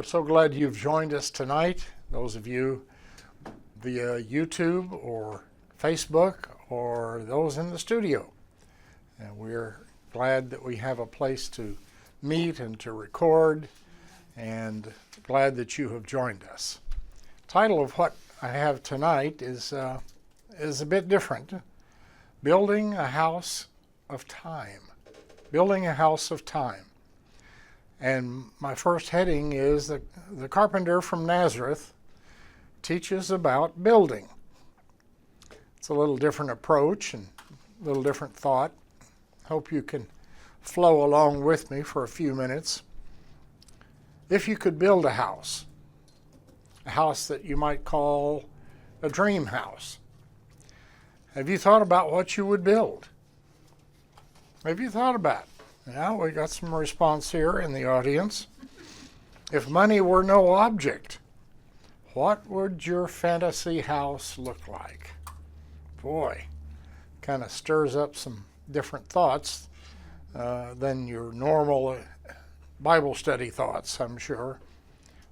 so glad you've joined us tonight, those of you via YouTube or Facebook or those in the studio. And we're glad that we have a place to meet and to record, and glad that you have joined us. Title of what I have tonight is a bit different. Building a House of Time. Building a House of Time. And my first heading is the carpenter from Nazareth teaches about building. It's a little different approach and a little different thought. Hope you can flow along with me for a few minutes. If you could build a house that you might call a dream house, have you thought about what you would build? Have you thought about it? Now, we got some response here in the audience. If money were no object, what would your fantasy house look like? Boy, kind of stirs up some different thoughts than your normal Bible study thoughts, I'm sure.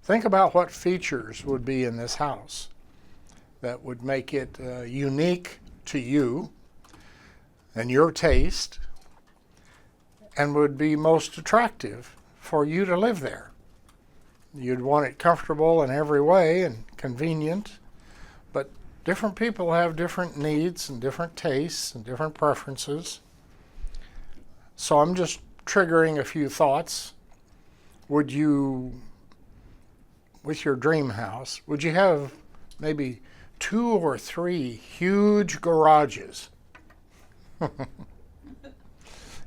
Think about what features would be in this house that would make it unique to you and your taste, and would be most attractive for you to live there. You'd want it comfortable in every way and convenient, but different people have different needs and different tastes and different preferences. So I'm just triggering a few thoughts. Would you, with your dream house, would you have maybe 2 or 3 huge garages?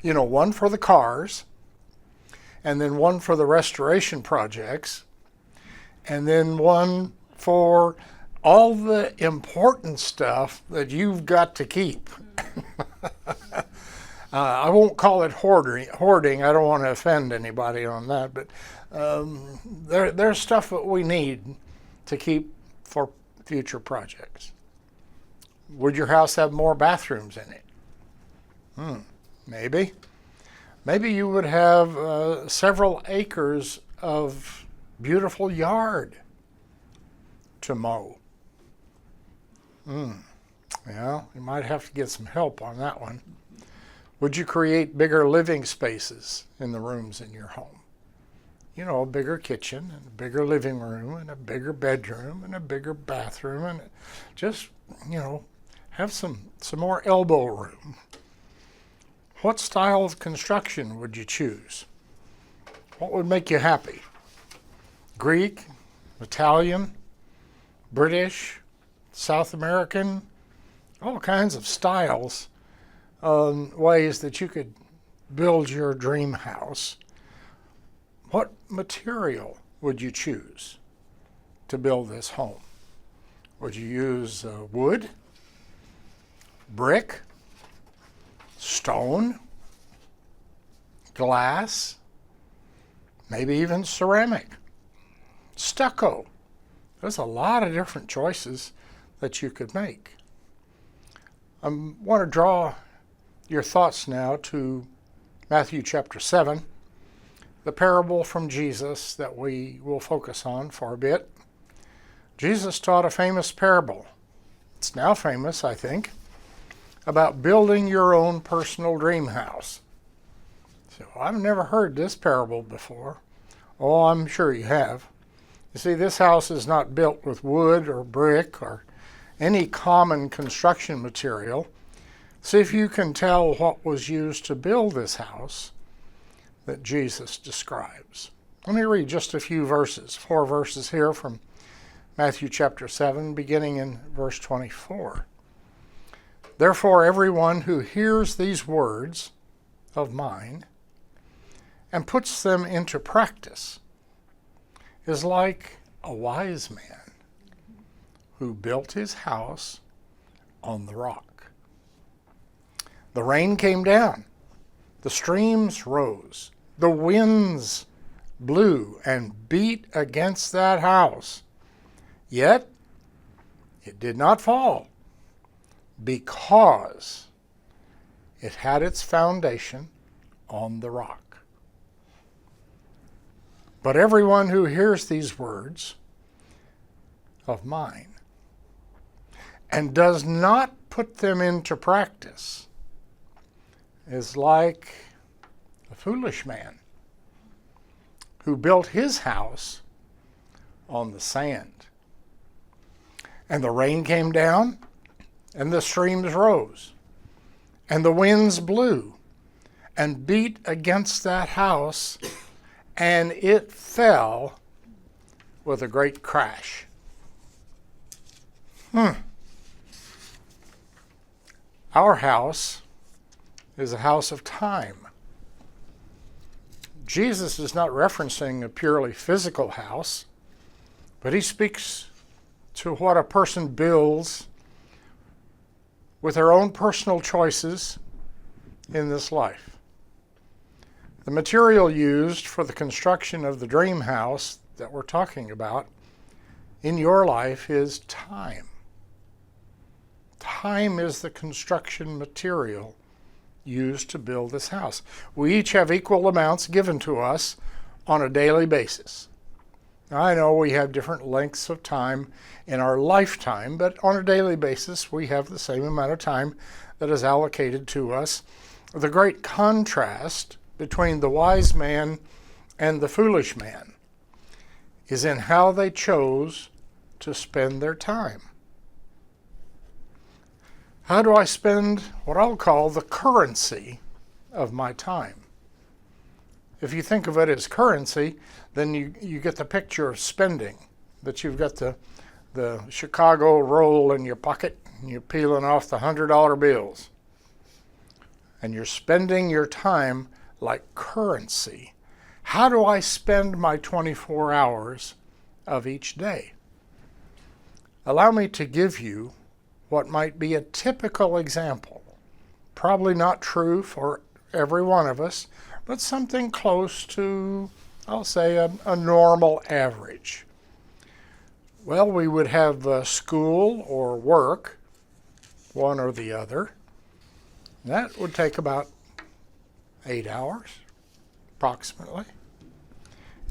You know, one for the cars, and then one for the restoration projects, and then one for all the important stuff that you've got to keep. I won't call it hoarding. I don't want to offend anybody on that, but there's stuff that we need to keep for future projects. Would your house have more bathrooms in it? Maybe. Maybe you would have several acres of beautiful yard to mow. Yeah, you might have to get some help on that one. Would you create bigger living spaces in the rooms in your home? You know, a bigger kitchen and a bigger living room and a bigger bedroom and a bigger bathroom, and just, you know, have some more elbow room. What style of construction would you choose? What would make you happy? Greek, Italian, British, South American, all kinds of styles, ways that you could build your dream house. What material would you choose to build this home? Would you use wood, brick, stone, glass, maybe even ceramic, stucco? There's a lot of different choices that you could make. I want to draw your thoughts now to Matthew chapter 7, the parable from Jesus that we will focus on for a bit. Jesus taught a famous parable. It's now famous, I think, about building your own personal dream house. So I've never heard this parable before. Oh, I'm sure you have. You see, this house is not built with wood or brick or any common construction material. See if you can tell what was used to build this house that Jesus describes. Let me read just a few verses, 4 verses here from Matthew chapter 7, beginning in verse 24. Therefore, everyone who hears these words of mine and puts them into practice is like a wise man who built his house on the rock. The rain came down, the streams rose, the winds blew and beat against that house, yet it did not fall, because it had its foundation on the rock. But everyone who hears these words of mine and does not put them into practice is like a foolish man who built his house on the sand. And the rain came down, and the streams rose, and the winds blew and beat against that house, and it fell with a great crash. Our house is a house of time. Jesus is not referencing a purely physical house, but he speaks to what a person builds with their own personal choices in this life. The material used for the construction of the dream house that we're talking about in your life is time. Time is the construction material used to build this house. We each have equal amounts given to us on a daily basis. Now, I know we have different lengths of time in our lifetime, but on a daily basis we have the same amount of time that is allocated to us. The great contrast between the wise man and the foolish man is in how they chose to spend their time. How do I spend what I'll call the currency of my time? If you think of it as currency, then you get the picture of spending, that you've got the Chicago roll in your pocket and you're peeling off the $100 bills. And you're spending your time like currency. How do I spend my 24 hours of each day? Allow me to give you what might be a typical example. Probably not true for every one of us, but something close to, I'll say, a normal average. Well, we would have school or work, one or the other. That would take about 8 hours, approximately.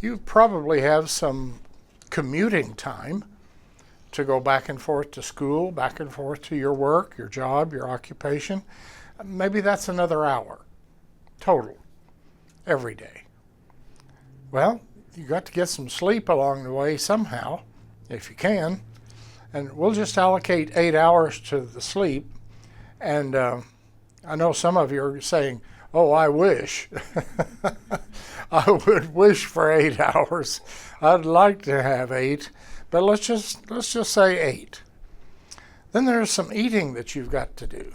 You probably have some commuting time to go back and forth to school, back and forth to your work, your job, your occupation. Maybe that's another hour total every day. Well, you got to get some sleep along the way somehow, if you can. And we'll just allocate 8 hours to the sleep. And I know some of you are saying, oh, I wish. I would wish for 8 hours. I'd like to have 8, but let's just say 8. Then there's some eating that you've got to do.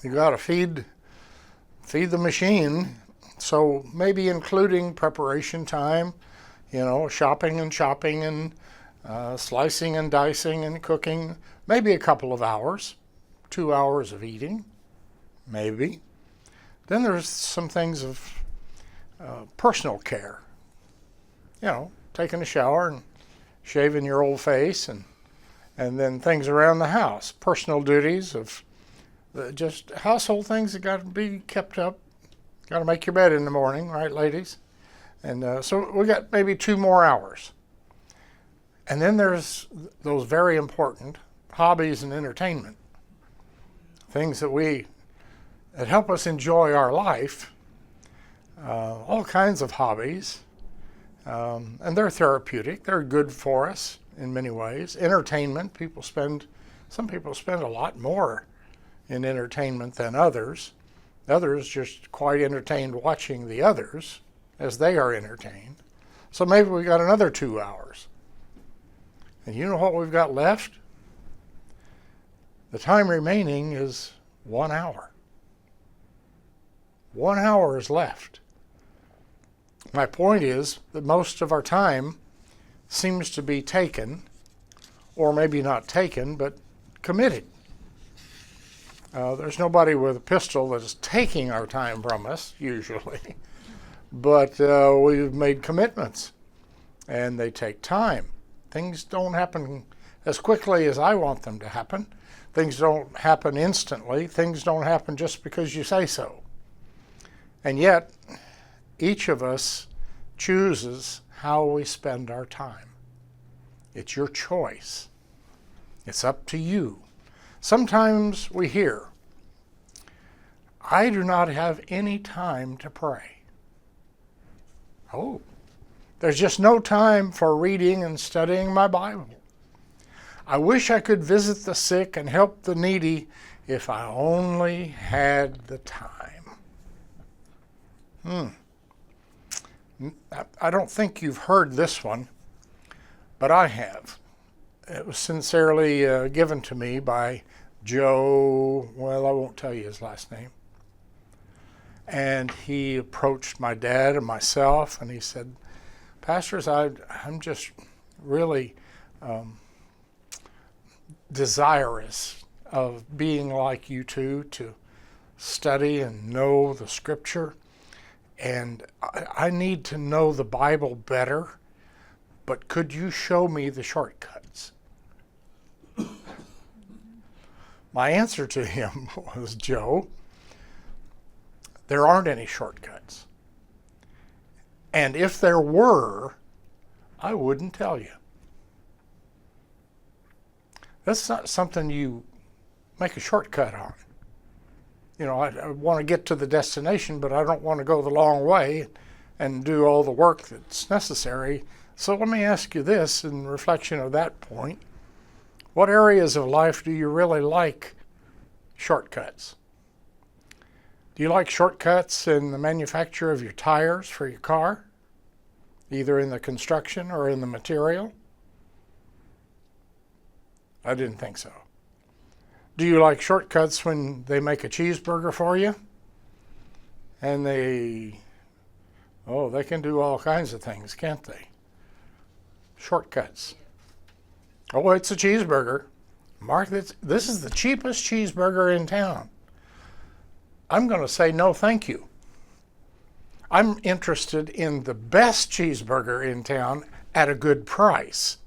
You've got to feed the machine. So maybe including preparation time, shopping and chopping and slicing and dicing and cooking, maybe a couple of hours, 2 hours of eating, maybe. Then there's some things of personal care, taking a shower and shaving your old face, and then things around the house, personal duties of just household things that got to be kept up. Got to make your bed in the morning, right, ladies? And so we got maybe 2 more hours. And then there's those very important hobbies and entertainment, things that help us enjoy our life, all kinds of hobbies, and they're therapeutic. They're good for us in many ways. Entertainment, some people spend a lot more in entertainment than others. Others just quite entertained watching the others as they are entertained. So maybe we got another 2 hours. And you know what we've got left? The time remaining is 1 hour. 1 hour is left. My point is that most of our time seems to be taken, or maybe not taken, but committed. There's nobody with a pistol that is taking our time from us, usually. But we've made commitments, and they take time. Things don't happen as quickly as I want them to happen. Things don't happen instantly. Things don't happen just because you say so. And yet, each of us chooses how we spend our time. It's your choice. It's up to you. Sometimes we hear, I do not have any time to pray. Oh, there's just no time for reading and studying my Bible. I wish I could visit the sick and help the needy if I only had the time. I don't think you've heard this one, but I have. It was sincerely given to me by Joe, well, I won't tell you his last name. And he approached my dad and myself, and he said, Pastors, I'm just really desirous of being like you two, to study and know the Scripture. And I need to know the Bible better, but could you show me the shortcuts? My answer to him was, Joe, there aren't any shortcuts. And if there were, I wouldn't tell you. That's not something you make a shortcut on. You know, I want to get to the destination, but I don't want to go the long way and do all the work that's necessary. So let me ask you this in reflection of that point. What areas of life do you really like shortcuts? Do you like shortcuts in the manufacture of your tires for your car? Either in the construction or in the material? I didn't think so. Do you like shortcuts when they make a cheeseburger for you? And they can do all kinds of things, can't they? Shortcuts. Oh, it's a cheeseburger. Mark, this is the cheapest cheeseburger in town. I'm going to say no, thank you. I'm interested in the best cheeseburger in town at a good price.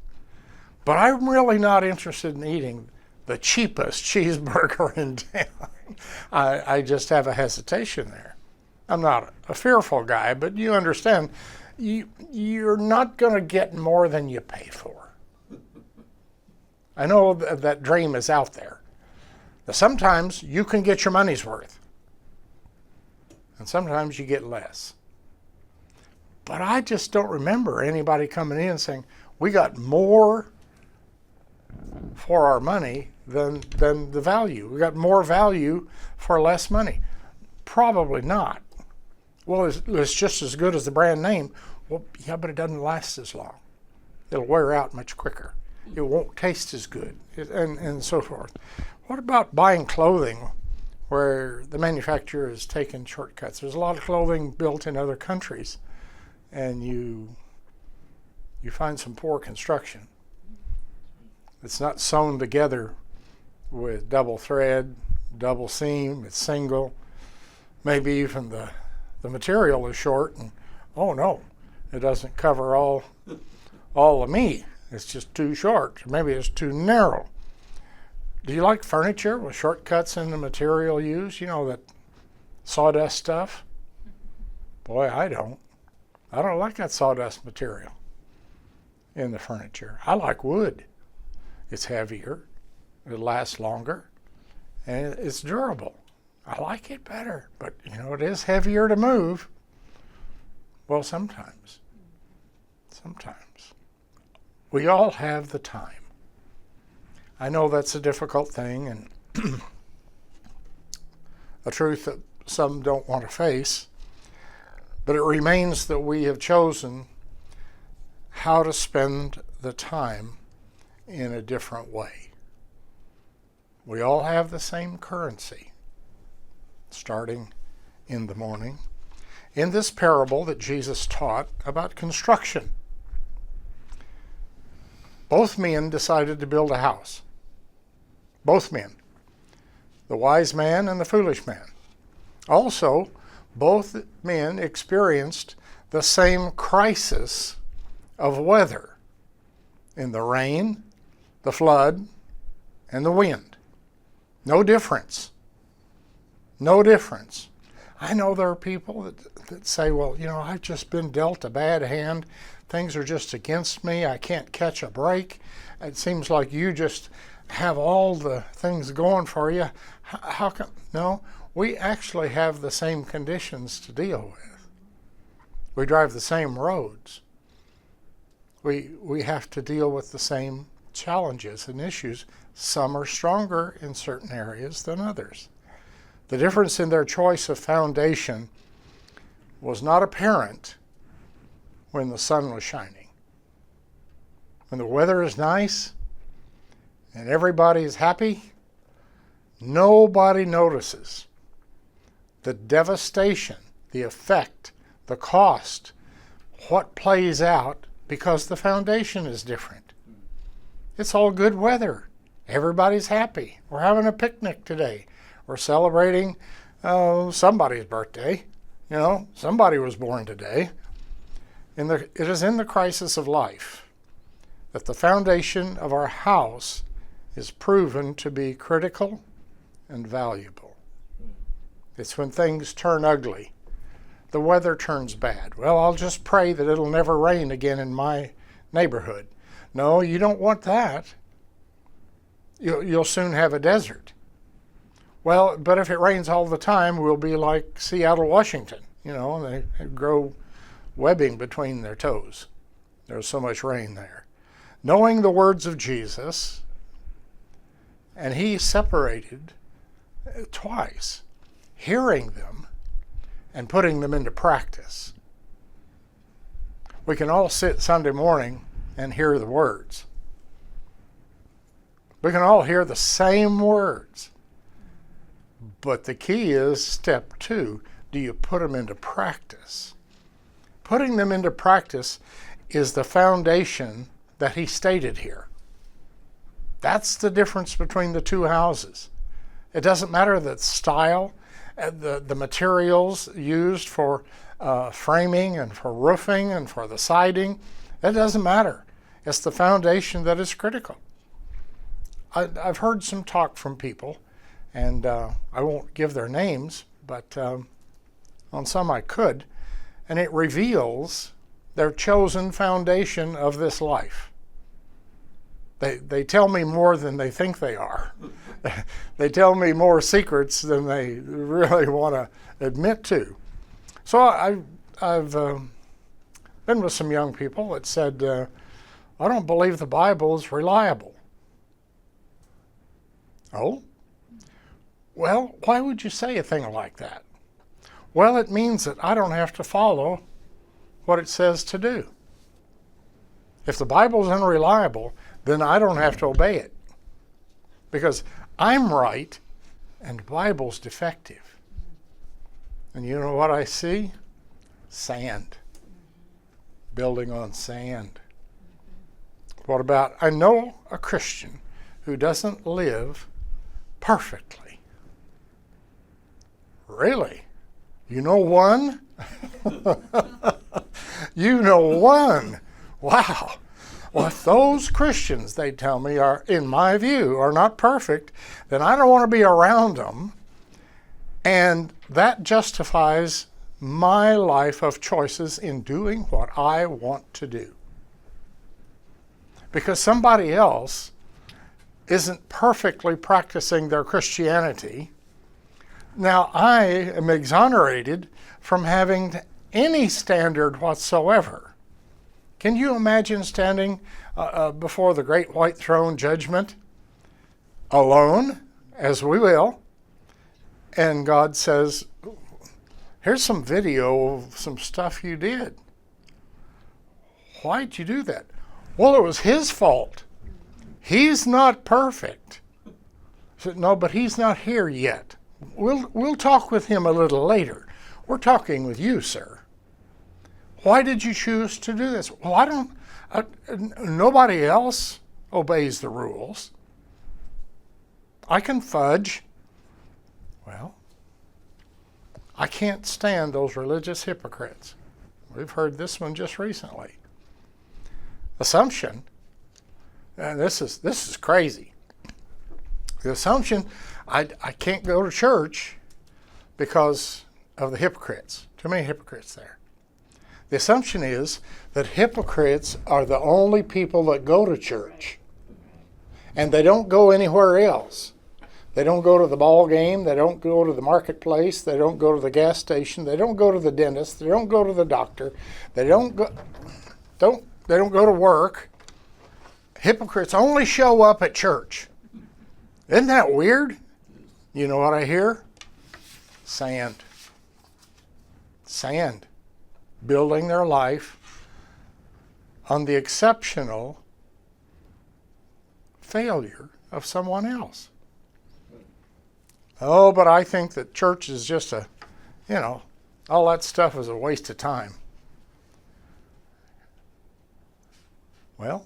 But I'm really not interested in eating the cheapest cheeseburger in town. I just have a hesitation there. I'm not a fearful guy, but you understand, you're not going to get more than you pay for. I know that dream is out there. But sometimes you can get your money's worth. And sometimes you get less. But I just don't remember anybody coming in saying, we got more for our money than the value. We got more value for less money. Probably not. Well, it's just as good as the brand name. Well, yeah, but it doesn't last as long. It'll wear out much quicker. It won't taste as good, and so forth. What about buying clothing where the manufacturer has taken shortcuts? There's a lot of clothing built in other countries, and you find some poor construction. It's not sewn together with double thread, double seam, it's single. Maybe even the material is short, and oh no, it doesn't cover all of me. It's just too short. Maybe it's too narrow. Do you like furniture with shortcuts in the material used? You know, that sawdust stuff? Boy, I don't. I don't like that sawdust material in the furniture. I like wood. It's heavier, it lasts longer, and it's durable. I like it better, but you know, it is heavier to move. Well, sometimes. We all have the time. I know that's a difficult thing and a truth that some don't want to face, but it remains that we have chosen how to spend the time in a different way. We all have the same currency, starting in the morning. In this parable that Jesus taught about construction, both men decided to build a house. Both men. The wise man and the foolish man. Also, both men experienced the same crisis of weather in the rain, the flood, and the wind. No difference. No difference. I know there are people that say, well, I've just been dealt a bad hand. Things are just against me. I can't catch a break. It seems like you just have all the things going for you. How come? No, we actually have the same conditions to deal with. We drive the same roads. We have to deal with the same challenges and issues. Some are stronger in certain areas than others. The difference in their choice of foundation was not apparent when the sun was shining. When the weather is nice and everybody is happy, nobody notices the devastation, the effect, the cost, what plays out because the foundation is different. It's all good weather. Everybody's happy. We're having a picnic today. We're celebrating somebody's birthday. Somebody was born today. It is in the crisis of life that the foundation of our house is proven to be critical and valuable. It's when things turn ugly, the weather turns bad. Well, I'll just pray that it'll never rain again in my neighborhood. No, you don't want that. You'll soon have a desert. Well, but if it rains all the time, we'll be like Seattle, Washington. They grow webbing between their toes. There's so much rain there. Knowing the words of Jesus, and he separated twice, hearing them and putting them into practice. We can all sit Sunday morning and hear the words. We can all hear the same words. But the key is step 2. Do you put them into practice? Putting them into practice is the foundation that he stated here. That's the difference between the two houses. It doesn't matter the style, the materials used for framing and for roofing and for the siding. It doesn't matter. It's the foundation that is critical. I've heard some talk from people, and I won't give their names, but on some I could, and it reveals their chosen foundation of this life. They tell me more than they think they are. They tell me more secrets than they really want to admit to. So I've been with some young people that said, I don't believe the Bible is reliable. Oh? Well, why would you say a thing like that? Well, it means that I don't have to follow what it says to do. If the Bible's unreliable, then I don't have to obey it. Because I'm right and the Bible's defective. And you know what I see? Sand. Building on sand. What about, I know a Christian who doesn't live perfectly. Really? You know one? You know one. Wow. Well, if those Christians, they tell me, are, in my view, are not perfect, then I don't want to be around them. And that justifies my life of choices in doing what I want to do. Because somebody else isn't perfectly practicing their Christianity. Now, I am exonerated from having any standard whatsoever. Can you imagine standing before the great white throne judgment alone, as we will, and God says, here's some video of some stuff you did. Why'd you do that? Well, it was his fault. He's not perfect. I said, no, but he's not here yet. We'll talk with him a little later. We're talking with you, sir. Why did you choose to do this? Well, nobody else obeys the rules. I can fudge. Well, I can't stand those religious hypocrites. We've heard this one just recently. Assumption, and this is crazy. The assumption, I can't go to church because of the hypocrites. Too many hypocrites there. The assumption is that hypocrites are the only people that go to church, and they don't go anywhere else. They don't go to the ball game. They don't go to the marketplace. They don't go to the gas station. They don't go to the dentist. They don't go to the doctor. They don't go to work. Hypocrites only show up at church. Isn't that weird? You know what I hear? Sand. Sand. Building their life on the exceptional failure of someone else. Oh, but I think that church is just all that stuff is a waste of time. Well,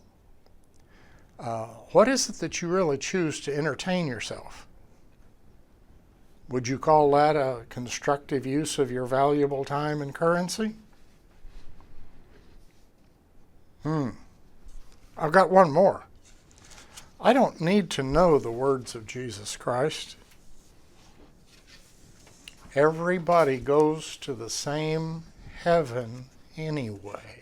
what is it that you really choose to entertain yourself? Would you call that a constructive use of your valuable time and currency? I've got one more. I don't need to know the words of Jesus Christ. Everybody goes to the same heaven anyway.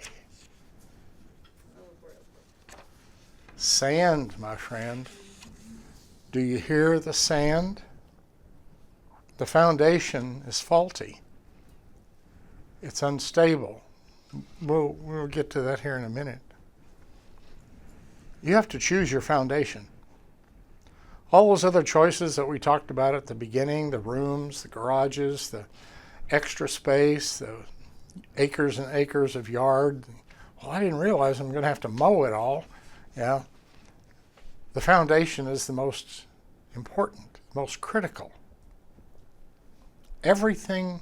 Sand, my friend. Do you hear the sand? The foundation is faulty. It's unstable. We'll get to that here in a minute. You have to choose your foundation. All those other choices that we talked about at the beginning, the rooms, the garages, the extra space, the acres and acres of yard. Well, I didn't realize I'm going to have to mow it all. Yeah. The foundation is the most important, most critical. Everything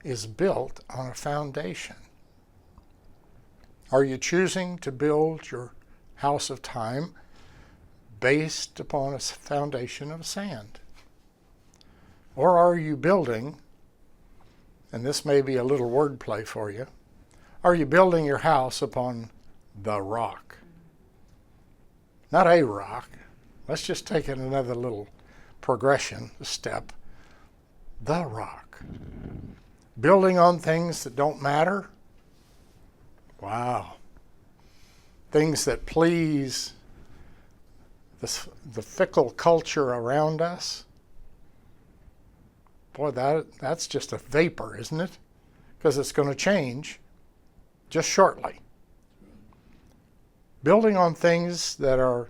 is built on a foundation. Are you choosing to build your house of time based upon a foundation of sand? Or are you building, and this may be a little wordplay for you, are you building your house upon the rock? Not a rock. Let's just take it another little progression, a step. The rock. Building on things that don't matter? Wow. Things that please the fickle culture around us? Boy, that's just a vapor, isn't it? Because it's going to change just shortly. Building on things that are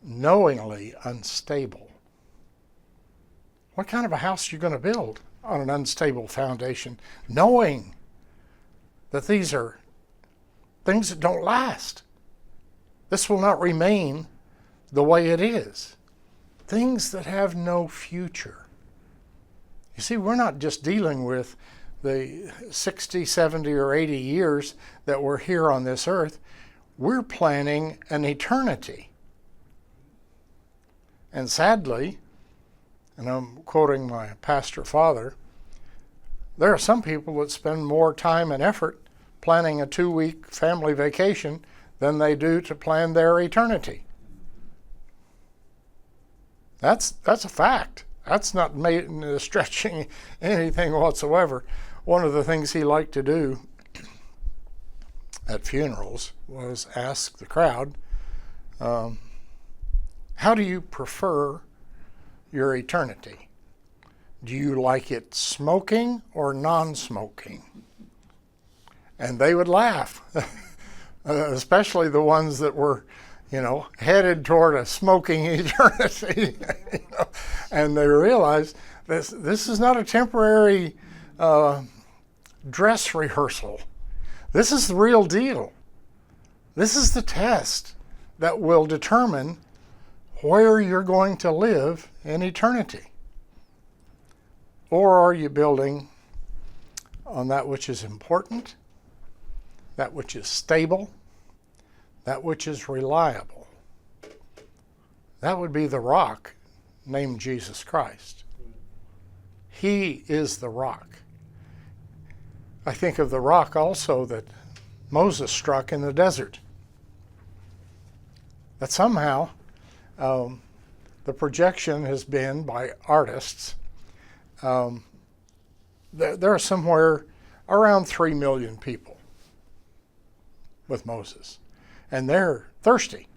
knowingly unstable. What kind of a house are you going to build on an unstable foundation, knowing that these are things that don't last? This will not remain the way it is. Things that have no future. You see, we're not just dealing with the 60, 70, or 80 years that we're here on this earth. We're planning an eternity. And sadly, and I'm quoting my pastor father, there are some people that spend more time and effort planning a 2-week family vacation than they do to plan their eternity. That's a fact. That's not stretching anything whatsoever. One of the things he liked to do at funerals was ask the crowd, how do you prefer your eternity? Do you like it smoking or non-smoking? And they would laugh, especially the ones that were, headed toward a smoking eternity. And they realized this is not a temporary dress rehearsal. This is the real deal. This is the test that will determine where you're going to live in eternity. Or are you building on that which is important, that which is stable, that which is reliable? That would be the rock named Jesus Christ. He is the rock. I think of the rock also that Moses struck in the desert. That somehow the projection has been by artists There are somewhere around 3 million people with Moses, and they're thirsty.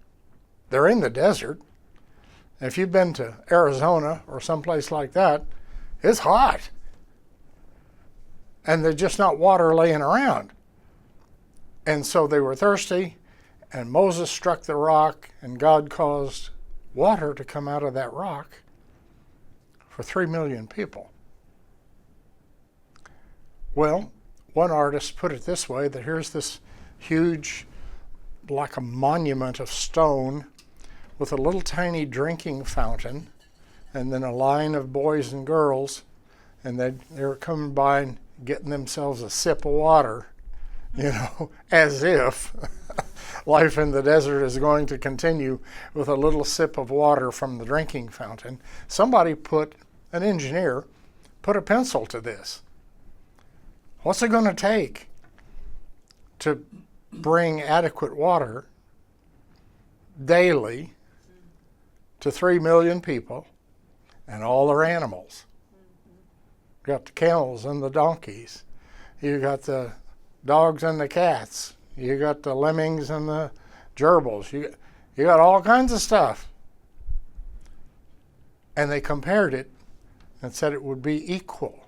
They're in the desert. If you've been to Arizona or someplace like that, it's hot. And there's just not water laying around. And so they were thirsty, and Moses struck the rock, and God caused water to come out of that rock for 3 million people. Well, one artist put it this way, that here's this huge, like a monument of stone with a little tiny drinking fountain, and then a line of boys and girls, and they were coming by and getting themselves a sip of water, as if life in the desert is going to continue with a little sip of water from the drinking fountain. Somebody an engineer, put a pencil to this. What's it going to take to bring adequate water daily to 3 million people and all their animals? You got the camels and the donkeys. You got the dogs and the cats. You got the lemmings and the gerbils. You got all kinds of stuff. And they compared it and said it would be equal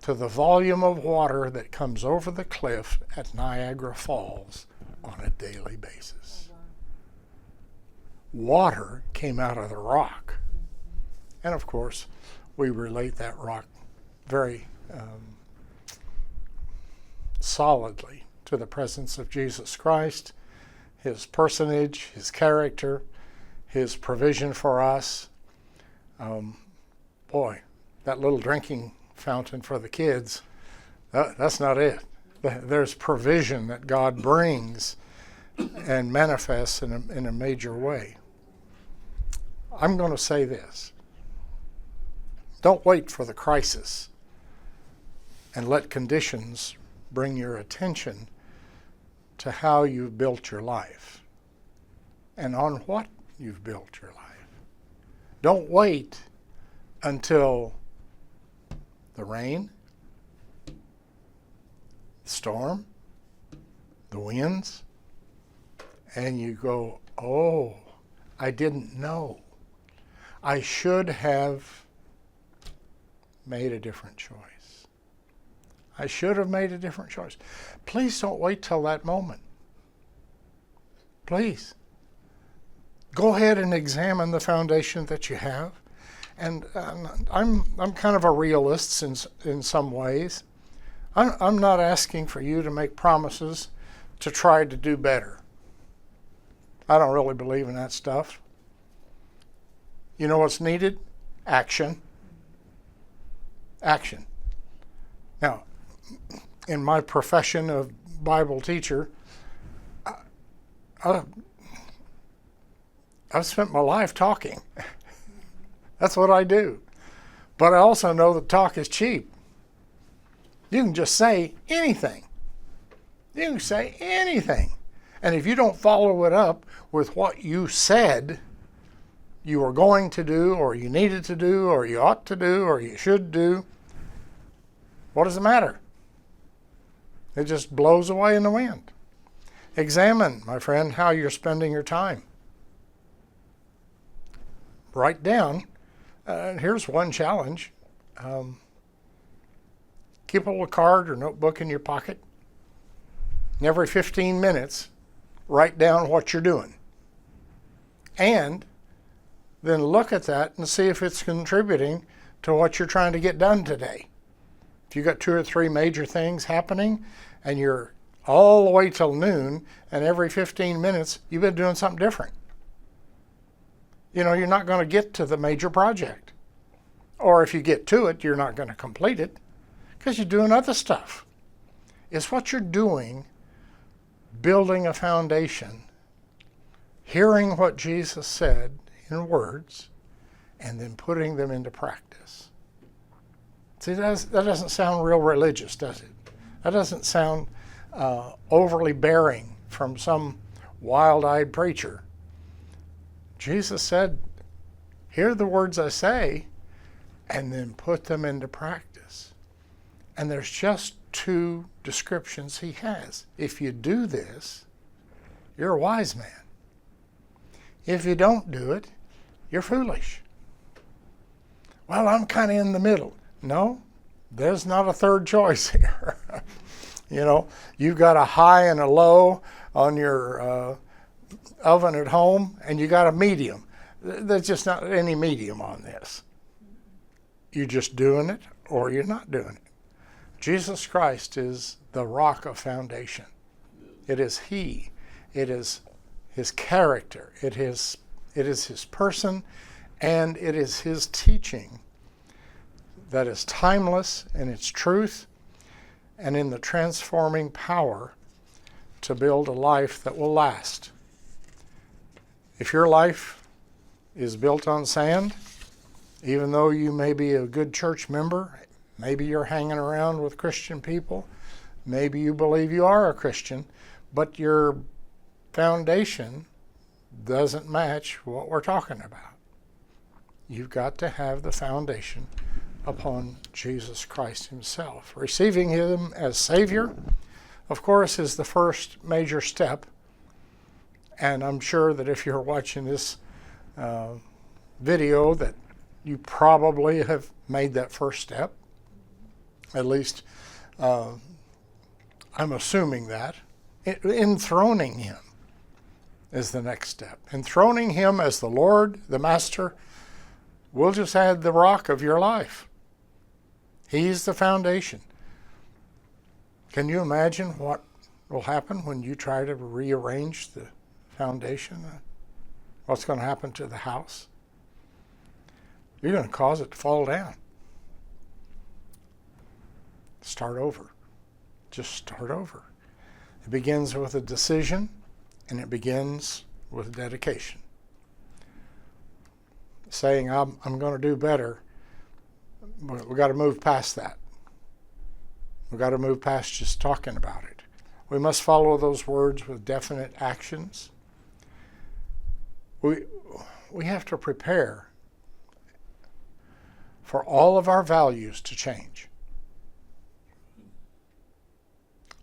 to the volume of water that comes over the cliff at Niagara Falls on a daily basis. Water came out of the rock. And of course, we relate that rock very solidly to the presence of Jesus Christ, his personage, his character, his provision for us. Boy, that little drinking fountain for the kids, that's not it. There's provision that God brings and manifests in a major way. I'm going to say this. Don't wait for the crisis and let conditions bring your attention to how you've built your life and on what you've built your life. Don't wait until the rain, the storm, the winds, and you go, oh, I didn't know. I should have made a different choice. I should have made a different choice. Please don't wait till that moment. Please. Go ahead and examine the foundation that you have. And I'm kind of a realist in some ways. I'm not asking for you to make promises to try to do better. I don't really believe in that stuff. You know what's needed? Action. Action. Now, in my profession of Bible teacher, I've spent my life talking. That's what I do. But I also know that talk is cheap. You can just say anything. You can say anything. And if you don't follow it up with what you said you were going to do, or you needed to do, or you ought to do, or you should do, what does it matter? It just blows away in the wind. Examine, my friend, how you're spending your time. Write down. Here's one challenge. Keep a little card or notebook in your pocket. And every 15 minutes, write down what you're doing. And then look at that and see if it's contributing to what you're trying to get done today. If you've got 2 or 3 major things happening and you're all the way till noon, and every 15 minutes you've been doing something different, you're not going to get to the major project. Or if you get to it, you're not going to complete it because you're doing other stuff. It's what you're doing, building a foundation, hearing what Jesus said in words, and then putting them into practice. See, that doesn't sound real religious, does it? That doesn't sound overly bearing from some wild-eyed preacher. Jesus said, hear the words I say, and then put them into practice. And there's just two descriptions he has. If you do this, you're a wise man. If you don't do it, you're foolish. Well, I'm kind of in the middle. No, there's not a third choice here. You know, you've got a high and a low on your oven at home, and you got a medium. There's just not any medium on this. You're just doing it or you're not doing it. Jesus Christ is the rock of foundation. It is He. It is His character. It is His person, and it is His teaching that is timeless in its truth and in the transforming power to build a life that will last. If your life is built on sand, even though you may be a good church member, maybe you're hanging around with Christian people, maybe you believe you are a Christian, but your foundation doesn't match what we're talking about. You've got to have the foundation upon Jesus Christ Himself. Receiving Him as Savior, of course, is the first major step. And I'm sure that if you're watching this video that you probably have made that first step. At least I'm assuming that. Enthroning Him is the next step. Enthroning Him as the Lord, the Master, will just add the rock of your life. He's the foundation. Can you imagine what will happen when you try to rearrange the foundation? What's going to happen to the house? You're going to cause it to fall down. Start over. Just start over. It begins with a decision, and it begins with dedication. Saying, I'm going to do better, but we've got to move past that. We've got to move past just talking about it. We must follow those words with definite actions. We have to prepare for all of our values to change.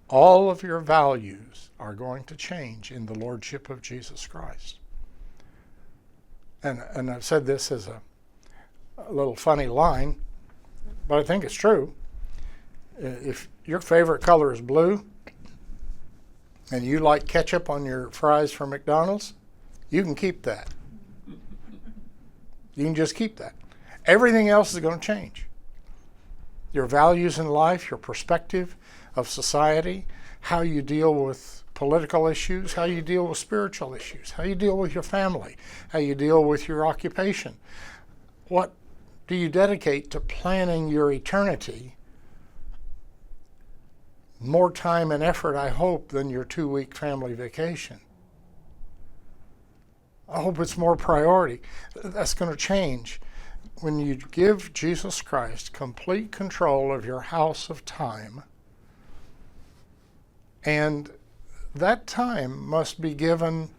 All of your values are going to change in the Lordship of Jesus Christ. And I've said this as a little funny line, but I think it's true. If your favorite color is blue and you like ketchup on your fries from McDonald's, you can keep that. You can just keep that. Everything else is going to change. Your values in life, your perspective of society, how you deal with political issues, how you deal with spiritual issues, how you deal with your family, how you deal with your occupation. What do you dedicate to planning your eternity? More time and effort, I hope, than your 2-week family vacation. I hope it's more priority. That's going to change when you give Jesus Christ complete control of your house of time. And that time must be given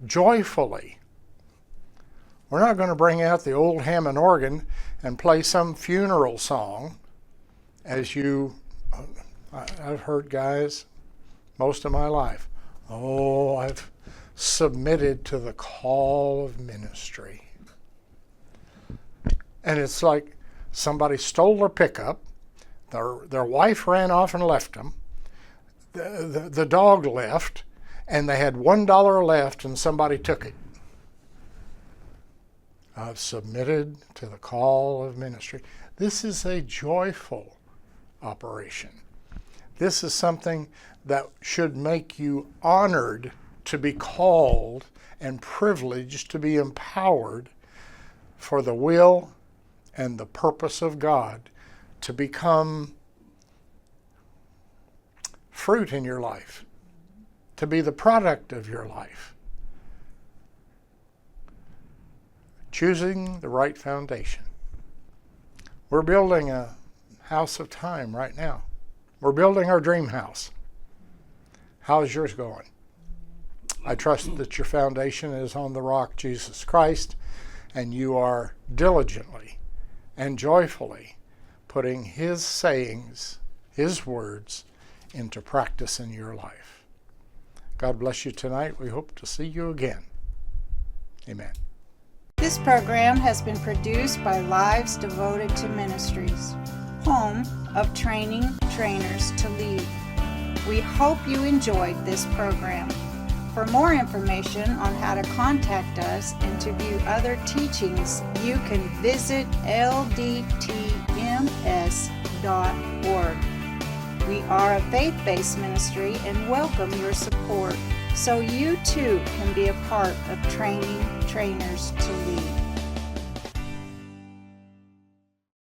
joyfully. We're not going to bring out the old Hammond organ and play some funeral song. As I've heard guys most of my life, I've submitted to the call of ministry. And it's like somebody stole their pickup, their wife ran off and left them, the dog left, and they had $1 left and somebody took it. I've submitted to the call of ministry. This is a joyful operation. This is something that should make you honored to be called and privileged to be empowered for the will and the purpose of God to become fruit in your life, to be the product of your life. Choosing the right foundation. We're building a house of time right now. We're building our dream house. How's yours going? I trust that your foundation is on the rock, Jesus Christ, and you are diligently and joyfully putting His sayings His words into practice in your life. God bless you tonight. We hope to see you again. Amen. This program has been produced by Lives Devoted to Ministries, home of training trainers to lead. We hope you enjoyed this program. For more information on how to contact us and to view other teachings, you can visit ldtms.org. We are a faith-based ministry and welcome your support so you too can be a part of training trainers to lead.